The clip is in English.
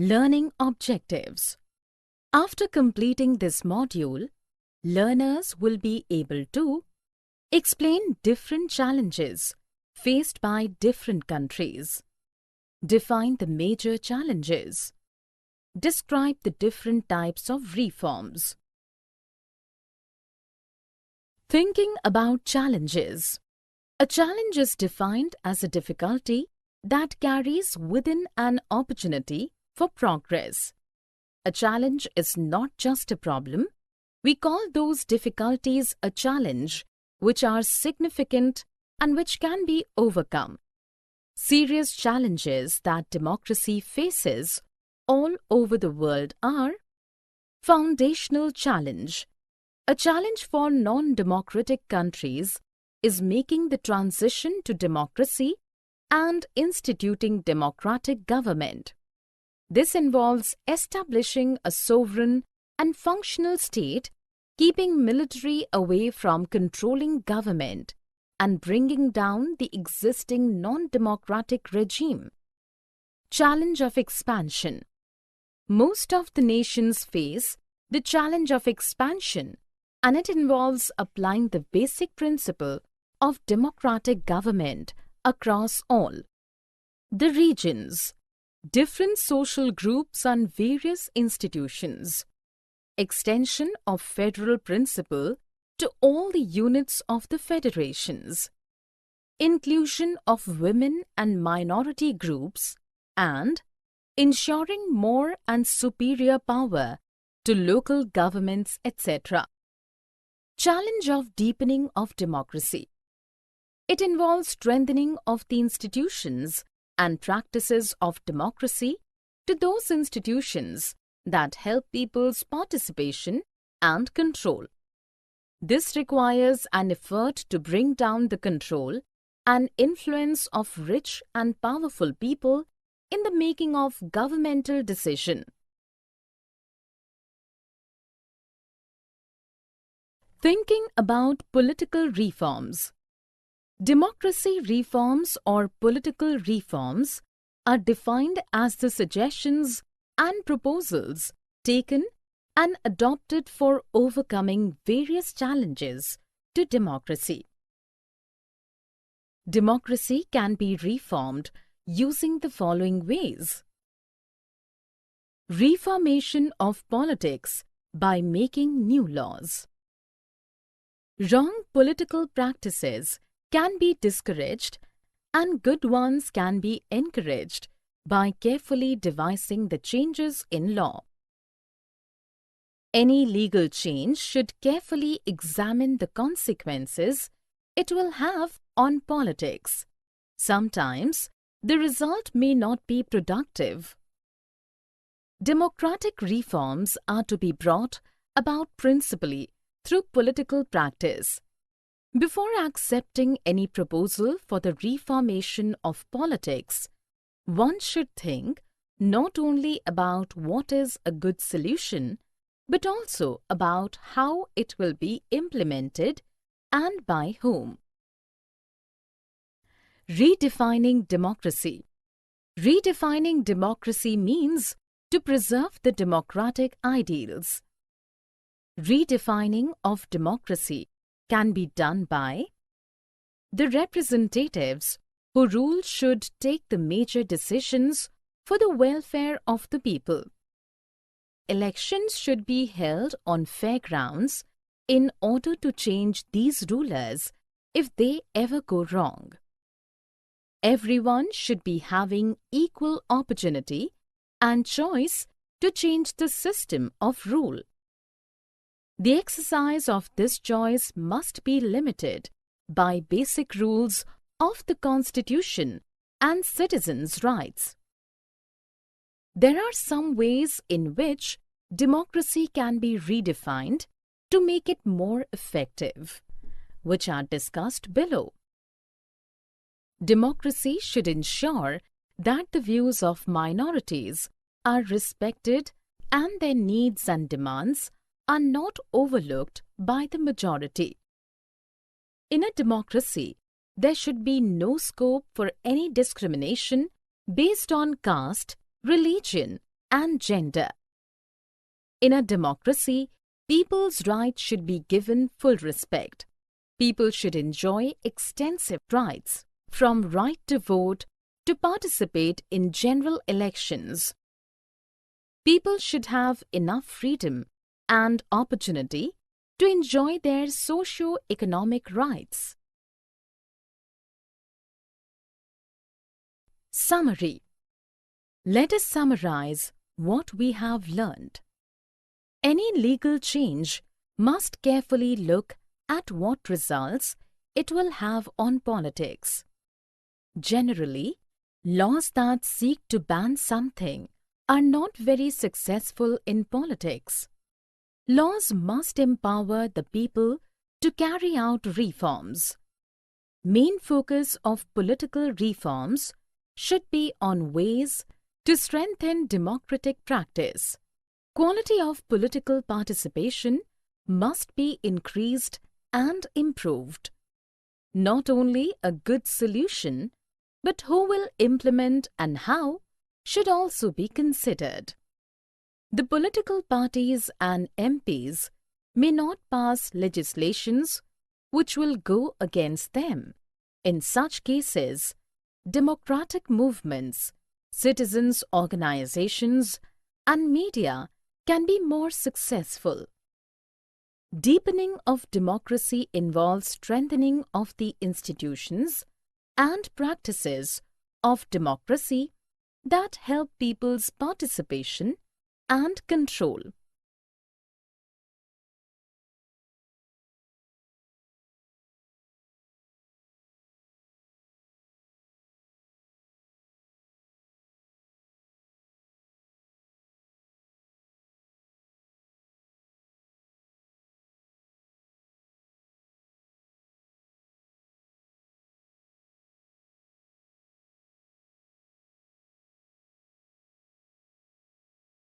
Learning objectives. After completing this module, learners will be able to explain different challenges faced by different countries, define the major challenges, describe the different types of reforms. Thinking about challenges. A challenge is defined as a difficulty that carries within an opportunity for progress. A challenge is not just a problem. We call those difficulties a challenge which are significant and which can be overcome. Serious challenges that democracy faces all over the world are: foundational challenge. A challenge for non-democratic countries is making the transition to democracy and instituting democratic government. This involves establishing a sovereign and functional state, keeping military away from controlling government, and bringing down the existing non-democratic regime. Challenge of expansion. Most of the nations face the challenge of expansion, and it involves applying the basic principle of democratic government across all the regions, different social groups and various institutions. Extension of federal principle to all the units of the federations. Inclusion of women and minority groups, and ensuring more and superior power to local governments, etc. Challenge of deepening of democracy. It involves strengthening of the institutions and practices of democracy to those institutions that help people's participation and control. This requires an effort to bring down the control and influence of rich and powerful people in the making of governmental decisions. Thinking about political reforms. Democracy reforms or political reforms are defined as the suggestions and proposals taken and adopted for overcoming various challenges to democracy. Democracy can be reformed using the following ways: reformation of politics by making new laws. Wrong political practices can be discouraged and good ones can be encouraged by carefully devising the changes in law. Any legal change should carefully examine the consequences it will have on politics. Sometimes the result may not be productive. Democratic reforms are to be brought about principally through political practice. Before accepting any proposal for the reformation of politics, one should think not only about what is a good solution, but also about how it will be implemented and by whom. Redefining democracy. Redefining democracy means to preserve the democratic ideals. Redefining of democracy can be done by: the representatives who rule should take the major decisions for the welfare of the people. Elections should be held on fair grounds in order to change these rulers if they ever go wrong. Everyone should be having equal opportunity and choice to change the system of rule. The exercise of this choice must be limited by basic rules of the Constitution and citizens' rights. There are some ways in which democracy can be redefined to make it more effective, which are discussed below. Democracy should ensure that the views of minorities are respected and their needs and demands are not overlooked by the majority. In a democracy, there should be no scope for any discrimination based on caste, religion, and gender. In a democracy, people's rights should be given full respect. People should enjoy extensive rights, from right to vote to participate in general elections. People should have enough freedom and opportunity to enjoy their socio-economic rights. Summary. Let us summarize what we have learned. Any legal change must carefully look at what results it will have on politics. Generally, laws that seek to ban something are not very successful in politics. Laws must empower the people to carry out reforms. Main focus of political reforms should be on ways to strengthen democratic practice. Quality of political participation must be increased and improved. Not only a good solution, but who will implement and how should also be considered. The political parties and MPs may not pass legislations which will go against them. In such cases, democratic movements, citizens' organizations, and media can be more successful. Deepening of democracy involves strengthening of the institutions and practices of democracy that help people's participation and control.